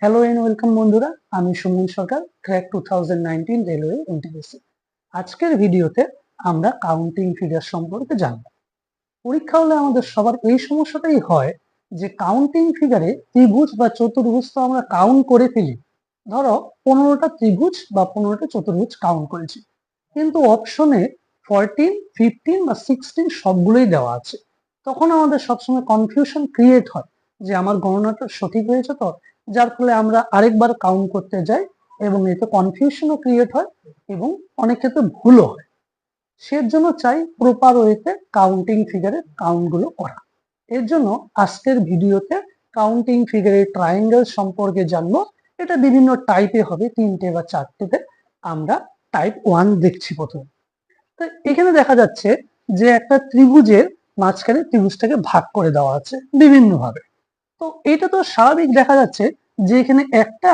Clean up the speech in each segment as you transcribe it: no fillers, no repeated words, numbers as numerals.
Hello and welcome বন্ধুরা, আমি সুমন সরকার, crack 2019 railway ইন্টিগ্রেসি। আজকের ভিডিওতে আমরা কাউন্টিং ফিগার সম্পর্কে জানব। পরীক্ষা হলে আমাদের সবার এই সমস্যাটাই হয় যে কাউন্টিং ফিগারে ত্রিভুজ বা চতুর্ভুজ তো আমরা কাউন্ট করে ফেলি। ধরো 15টা ত্রিভুজ বা 15টা চতুর্ভুজ কাউন্ট করেছি, কিন্তু অপশনে 14, 15 বা 16 সবগুলোই দেওয়া আছে। তখন আমাদের সবসময় কনফিউশন ক্রিয়েট হয় যে আমার গণনাটা সঠিক হয়েছে তো, যার ফলে আমরা আরেকবার কাউন্ট করতে যাই এবং এতে কনফিউশনও ক্রিয়েট হয় এবং অনেক ক্ষেত্রে ভুলও হয়। সের জন্য চাই প্রপার ওয়েতে কাউন্টিং ফিগারের কাউন্ট গুলো করা। এর জন্য আজকের ভিডিওতে কাউন্টিং ফিগারের ট্রায়াঙ্গেল সম্পর্কে জানবো। এটা বিভিন্ন টাইপে হবে, 3টে বা 4টেতে। আমরা টাইপ 1 দেখছি প্রথমে। তো এখানে দেখা যাচ্ছে যে একটা ত্রিভুজের মাঝখানে ত্রিভুজটাকে ভাগ করে দেওয়া আছে বিভিন্ন ভাবে। তো এটা তো স্বাভাবিক দেখা যাচ্ছে যে এখানে একটা,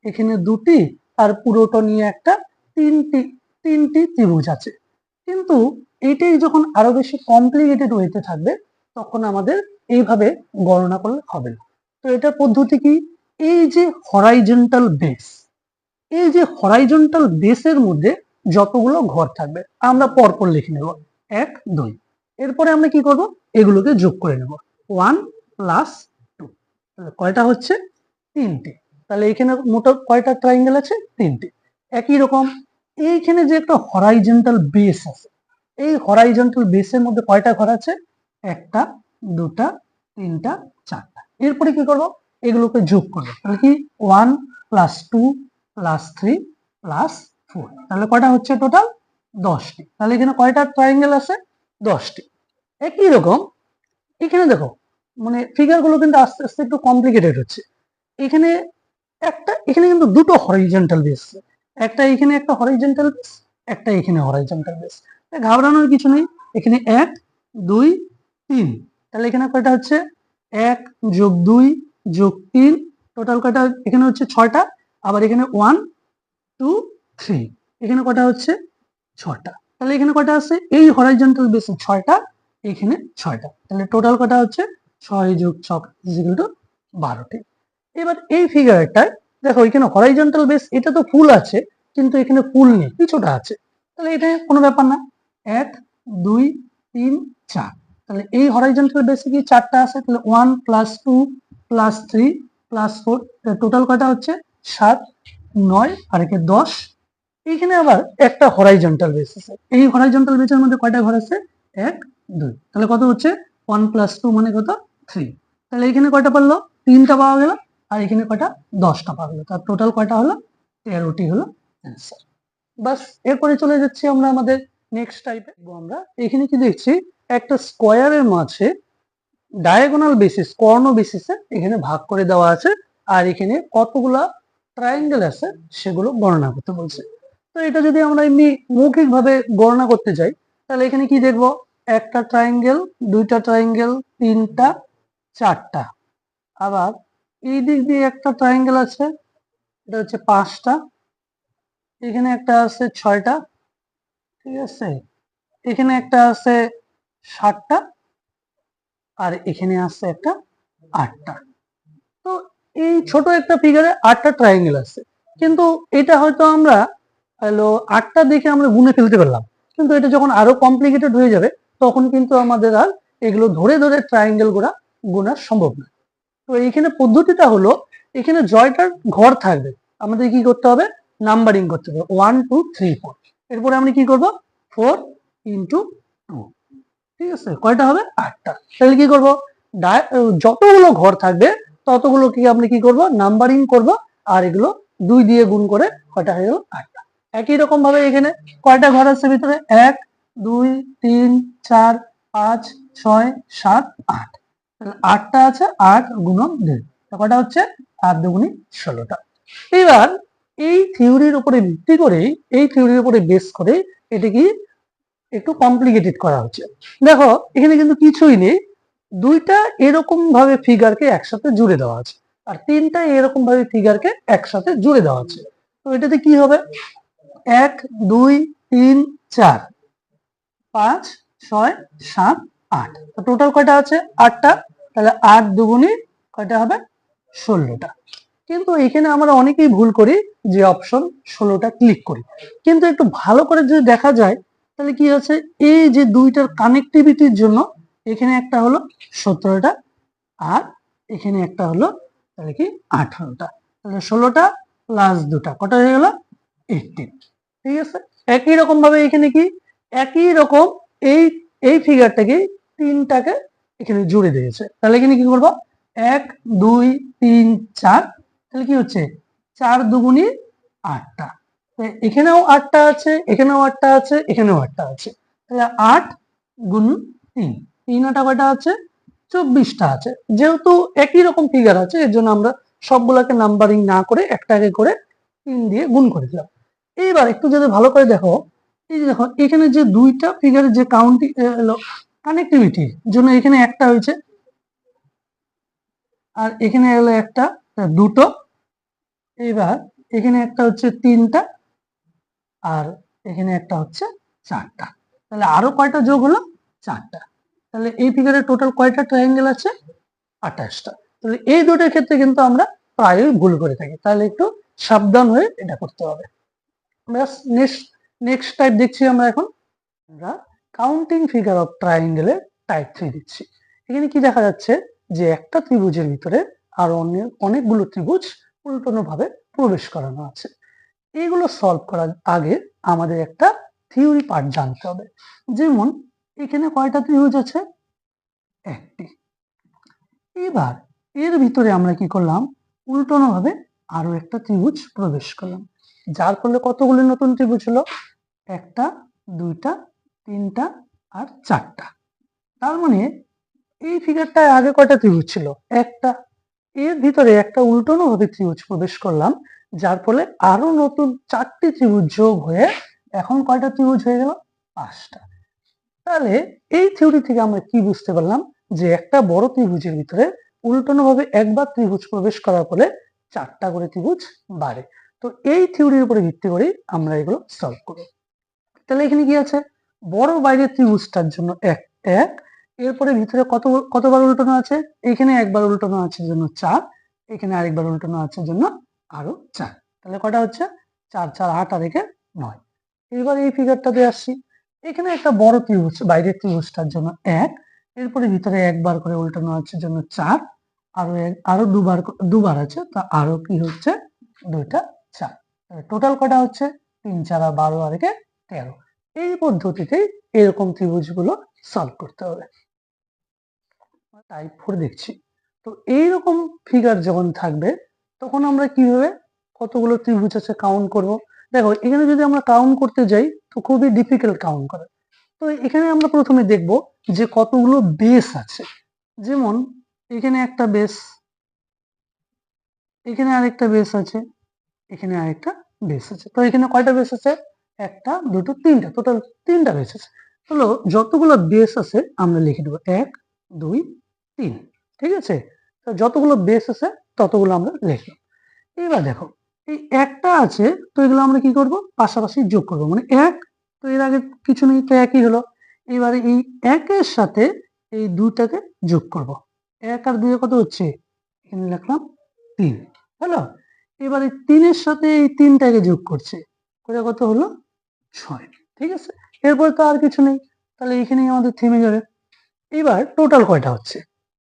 এখানে দুটি, আর পুরোটা নিয়ে একটা তিনটি তিনটি ত্রিভুজ আছে। কিন্তু এটাই যখন আরো বেশি কমপ্লিকেটেড হইতে থাকবে তখন আমাদের এইভাবে গণনা করলে হবে না। তো এটার পদ্ধতি কি? এই যে হরাইজন্টাল বেস, এই যে হরাইজন্টাল বেসের মধ্যে যতগুলো ঘর থাকবে আমরা পরপর লিখে নেব 1, 2। এরপরে আমরা কি করব? এগুলোকে যোগ করে নেব 1 + 2। কয়টা হচ্ছে? 3টে। তাহলে এখানে মোট কয়টা ট্রায়াঙ্গেল আছে? 3টে। একই রকম এইখানে যে একটা হরাইজন্টাল বেস আছে, এই হরাইজন্টাল বেসের মধ্যে কয়টা ঘর আছে? একটা, দুটা, তিনটা, চারটা। এরপরে কি করব? এগুলোকে যোগ করব। তাহলে কি 1 + 2 + 3 + 4, তাহলে কয়টা হচ্ছে টোটাল? 10টি। তাহলে এখানে কয়টা ট্রায়াঙ্গেল আছে? 10টি। একই রকম এখানে দেখো, মানে ফিগার গুলো কিন্তু আস্তে আস্তে একটু কমপ্লিকেটেড হচ্ছে। এখানে এখানে কিন্তু দুটো হরাইজন্টাল বেস, একটা এখানে একটা হরাইজন্টাল বেস, একটা এখানে হরাইজন্টাল বেস। ঘাবড়ানোর কিছু নেই। এখানে 1, 2, 3, তাহলে এখানে কয়টা হচ্ছে? 1 + 2 + 3, টোটাল কয়টা? এখানে হচ্ছে 6টা। আবার এখানে 1, 2, 3, এখানে কয়টা হচ্ছে? 6টা। তাহলে এখানে কয়টা আছে? এই হরাইজন্টাল বেসে 6টা, এখানে 6টা, তাহলে টোটাল কয়টা হচ্ছে? 6 + 6 = 12টি। এবার এই ফিগারটায় দেখো, এখানে হরাইজন্টাল বেস এটা তো ফুল আছে, কিন্তু এখানে ফুল নেই, কিছুটা আছে। তাহলে এটা কোনো ব্যাপার না। 1, 2, 3, 4, তাহলে এই হরাইজন্টাল বেসে কি 4টা আছে, তাহলে 1 + 2 + 3 + 4, টোটাল কয়টা হচ্ছে? 7, 9 আর একে 10। এইখানে আবার একটা হরাইজন্টাল বেস আছে, এই হরাইজন্টাল বেসের মধ্যে কয়টা ঘর আছে? 1, 2, তাহলে কত হচ্ছে? 1 + 2 মানে কত? 3। তাহলে এখানে কয়টা পারলো? 3টা পাওয়া গেল। আর এখানে কয়টা? 10টা পাওয়া গেল। তার টোটাল কয়টা হলো? 13টি হলো অ্যান্সার। বাস, এরপরে চলে যাচ্ছি আমরা আমাদের নেক্সট টাইপে। আমরা এখানে কি দেখছি? একটা স্কোয়ারের মাঝে ডায়াগোনাল বেসিস, কর্ণ বেসিসে এখানে ভাগ করে দেওয়া আছে, আর এখানে কতগুলা ট্রায়াঙ্গেল আছে সেগুলো গণনা করতে বলছে। তো এটা যদি আমরা এমনি মৌখিক ভাবে গণনা করতে যাই, তাহলে এখানে কি দেখবো? একটা ট্রায়াঙ্গেল, দুইটা ট্রায়াঙ্গেল, তিনটা, চারটা। আবার এই দিক দিয়ে একটা ট্রায়াঙ্গেল আছে, এটা হচ্ছে 5টা। এখানে একটা আছে 6টা, ঠিক আছে। এখানে একটা আছে 7টা, আর এখানে আছে একটা 8টা। তো এই ছোট একটা ফিগারে 8টা ট্রায়াঙ্গেল আছে, কিন্তু এটা হয়তো আমরা হলো 8টা দেখে আমরা গুনে ফেলতে পারলাম, কিন্তু এটা যখন আরো কমপ্লিকেটেড হয়ে যাবে তখন কিন্তু আমাদের আর এগুলো ধরে ধরে ট্রায়াঙ্গেল গুলা গোনা সম্ভব না। তো এইখানে পদ্ধতিটা হলো, এখানে জয়টার ঘর থাকবে, আমাদের কি করতে হবে? নাম্বারিং করতে হবে 1, 2, 3, 4। এরপরে আমরা কি করব? 4 × 2, ঠিক আছে। কয়টা হবে? 8টা। তাহলে কি করব? যতগুলো ঘর থাকবে ততগুলো কি আমরা কি করব? নাম্বারিং করব, আর এগুলো 2 দিয়ে গুণ করে কয়টা হয়ে গেল? 8টা। একই রকম ভাবে এখানে কয়টা ঘর আছে ভিতরে? 1, 2, 3, 4, 5, 6, 7, 8। 8টা আছে, 8 × 2, কয়টা হচ্ছে? 8 × 2 = 16টা। এবার এই থিওরির উপরে ভিত্তি করে, এই থিওরির উপরে বেস করে এটা কি একটু কমপ্লিকেটেড করা হচ্ছে। দেখো এখানে কিন্তু কিছুই নেই, দুইটা এরকম ভাবে ফিগারকে একসাথে জুড়ে দেওয়া আছে, আর তিনটা এরকম ভাবে ফিগারকে একসাথে জুড়ে দেওয়া আছে। তো এটাতে কি হবে? 1, 2, 3, 4, 5, 6, 7, 8। তো টোটাল কয়টা আছে? 8টা। তাহলে 8 × 2 = কয়টা হবে? 16টা। কিন্তু এখানে আমরা অনেকেই ভুল করি যে অপশন 16টা ক্লিক করি, কিন্তু একটু ভালো করে যদি দেখা যায় তাহলে কি আছে, এই যে দুইটার কানেক্টিভিটির জন্য এখানে একটা হলো 17টা আর এখানে একটা হলো তাহলে কি 18টা, তাহলে 16টা প্লাস দুটা কটা হয়ে গেল 18। ঠিক আছে, একই রকম ভাবে এখানে কি একই রকম এই এই ফিগারটাকে তিনটাকে এখানে জুড়ে দিয়েছে, তাহলে এখানে কি করবো 1 2 3 4, তাহলে কি হচ্ছে 4 দুগুণী 8টা, এখানেও 8টা আছে, এখানেও 8টা আছে, এখানেও 8টা আছে, তাহলে 8 গুণ 3, 3 8 কয়টা আছে 24টা আছে। যেহেতু একই রকম ফিগার আছে এর জন্য আমরা সবগুলোকে নাম্বারিং না করে একটাকে করে 3 দিয়ে গুণ করে দিলাম। এইবার একটু যদি ভালো করে দেখো, এই যে দেখো এখানে যে দুইটা ফিগারের যে কাউন্টিং কানেক্টিভিটির জন্য এখানে একটা হয়েছে আর এখানে হলো একটা দুটো, এবার এখানে একটা হচ্ছে 3টা আর এখানে একটা হচ্ছে 4টা, তাহলে আরো কয়টা যোগ হলো 4টা, তাহলে এই ফিগারে টোটাল কয়টা ট্রায়াঙ্গেল আছে 28টা। তাহলে এই দুটোর ক্ষেত্রে কিন্তু আমরা প্রায়ই ভুল করে থাকি, তাহলে একটু সাবধান হয়ে এটা করতে হবে। নেক্সট টাইপ দেখছি আমরা এখন, আমরা কাউন্টিং ফিগার অফ ট্রায়াঙ্গেলের টাইপ 3 দিচ্ছি। এখানে কি দেখা যাচ্ছে যে একটা ত্রিভুজের ভিতরে আরো অনেকগুলো ত্রিভুজ উল্টানো ভাবে প্রবেশ করানো আছে। এইগুলো সলভ করার আগে আমাদের একটা থিওরি পার্ট জানতে হবে। যেমন এখানে কয়টা ত্রিভুজ আছে, একটি। এবার এর ভিতরে আমরা কি করলাম, উল্টানো ভাবে আরো একটা ত্রিভুজ প্রবেশ করলাম, যার ফলে কতগুলো নতুন ত্রিভুজ হলো, একটা দুইটা তিনটা আর 4টা। তার মানে এই ফিগারটায় আগে কয়টা ত্রিভুজ ছিল, একটা। এর ভিতরে একটা উল্টানো ভাবে ত্রিভুজ প্রবেশ করলাম, যার ফলে আরো নতুন 4টি ত্রিভুজ যোগ হয়ে এখন কয়টা ত্রিভুজ হয়ে গেল, 5টা। তাহলে এই থিওরি থেকে আমরা কি বুঝতে পারলাম, যে একটা বড় ত্রিভুজের ভিতরে উল্টানো ভাবে একবার ত্রিভুজ প্রবেশ করার ফলে 4টা করে ত্রিভুজ বাড়ে। তো এই থিওরির উপরে ভিত্তি করে আমরা এগুলো সলভ করব। তাহলে এখানে কি আছে, বড় বাইরের ত্রিভুজটার জন্য 1 1, এরপরে ভিতরে কতবার উল্টানো আছে, এখানে একবার উল্টানো আছে জন্য 4, এখানে আরেকবার উল্টানো আছে জন্য আরো 4, তাহলে কটা হচ্ছে 4 4 8 আর একে 9। এবার এই ফিগারটাতে আসছি, এখানে একটা বড় ত্রিভুজ বাইরের ত্রিভুজটার জন্য 1, এরপরে ভিতরে একবার করে উল্টানো আছে জন্য 4, আরো দুবার আছে, তা আরো কি হচ্ছে দুইটা 4, টোটাল কটা হচ্ছে 3 4 12 আর একে 13। এই পদ্ধতিতে এরকম ত্রিভুজগুলো সলভ করতে হবে। টাইপ 4 দেখছি, তো এইরকম ফিগার যখন থাকবে তখন আমরা কিভাবে কতগুলো ত্রিভুজ আছে কাউন্ট করব। দেখো এখানে যদি আমরা কাউন্ট করতে যাই তো খুবই ডিফিকাল্ট কাউন্ট করা। তো এখানে আমরা প্রথমে দেখব যে কতগুলো বেস আছে। যেমন এখানে একটা বেস, এখানে আরেকটা বেস আছে, এখানে আরেকটা বেস আছে। তো এখানে কয়টা বেস আছে, একটা দুটো তিনটা, টোটাল 3টা বেস আছে। হলো যতগুলো বেস আছে আমরা লিখে দেবো 1 2 3। ঠিক আছে, তো যতগুলো বেস আছে ততগুলো আমরা লিখলাম। এবার দেখো এই একটা আছে, তো এগুলো আমরা কি করব, পাশাপাশি যোগ করব, মানে 1, তো এর আগে কিছু নেই তো একই হলো। এবারে এই 1-এর সাথে এই 2টাকে যোগ করব, 1 আর 2 কত হচ্ছে, এখানে লিখলাম 3 হলো। এবারে 3-এর সাথে এই 3টাকে যোগ করছে, করে কত হলো 6। ঠিক আছে, এরপরে তো আর কিছু নেই, তাহলে এখানেই আমাদের থেমে যাবে। এবার টোটাল কয়টা হচ্ছে,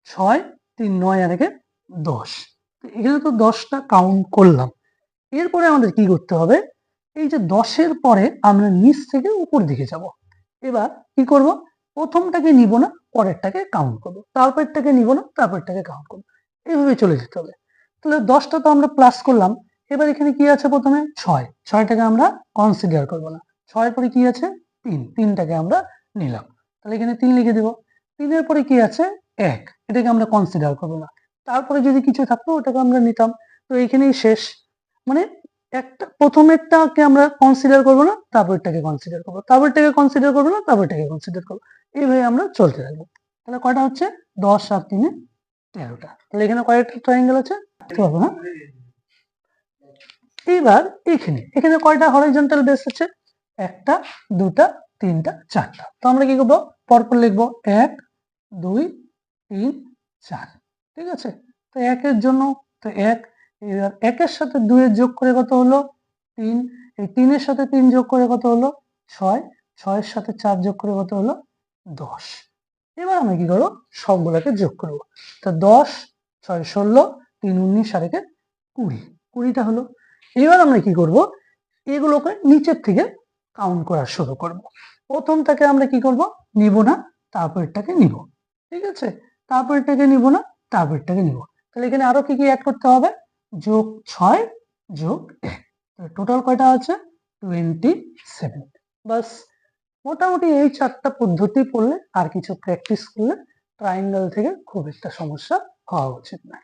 6 3 9 আর একে 10, এখানে তো 10টা কাউন্ট করলাম। এরপরে আমাদের কি করতে হবে, এই যে 10-এর পরে আমরা নিচ থেকে উপর দিকে যাব। এবার কি করব, প্রথমটাকে নিব না, পরেরটাকে কাউন্ট করব, তারপরটাকে নিব না, তারপরটাকে কাউন্ট করব, এইভাবে চলে যেতে হবে। তাহলে 10টা তো আমরা প্লাস করলাম, এবার এখানে কি আছে, প্রথমে 6, 6টাকে আমরা কনসিডার করব না, 6-এর পরে কি আছে 3, 3টাকে আমরা নিলাম, তাহলে এখানে 3 লিখে দিব। 3-এর পরে কি আছে 1, এটাকে আমরা কনসিডার করব না, তারপরে যদি কিছু থাকতো ওটাকে আমরা নিতাম। তো এখানেই শেষ, মানে একটা প্রথমেরটাকে আমরা কনসিডার করবো না, তারপরটাকে কনসিডার করবো, তারপরটাকে কনসিডার করবো না, তারপরটাকে কনসিডার করবো, এইভাবে আমরা চলতে থাকবো। তাহলে কয়টা হচ্ছে 10 আর 3-এ 13টা, তাহলে এখানে কয়টা ট্রায়াঙ্গেল আছে, পারবো না। এইবার এখানে কয়টা হরাইজন্টাল বেস আছে, একটা দুটা তিনটা 4টা, তো আমরা কি করবো, পরপর লিখবো 1 2 3 4। ঠিক আছে, তো 1-এর জন্য তো 1, এবার 1-এর সাথে 2-এর যোগ করে কত হলো 3, এই 3-এর সাথে 3 যোগ করে কত হলো 6, 6-এর সাথে 4 যোগ করে কত হলো 10। এবার আমরা কি করবো সবগুলোকে যোগ করবো। তা 10, 6 16, 3 19 আর 1 20, 20টা হলো। এবার আমরা কি করব এগুলোকে নিচের থেকে কাউন্ট করা শুরু করব। প্রথমটাকে আমরা কি করব নিব না, তারপরটাকে নিব, ঠিক আছে, তারপরটাকে নিব না, তারপরটাকে নিব। তাহলে এখানে আরো কি কি অ্যাড করতে হবে, যোগ 6 যোগ 1, টোটাল কয়টা আছে 27। বাস, মোটামুটি এই 4টা পদ্ধতি পড়লে আর কিছু প্র্যাকটিস করলে ট্রায়াঙ্গেল থেকে খুব একটা সমস্যা হওয়া উচিত না।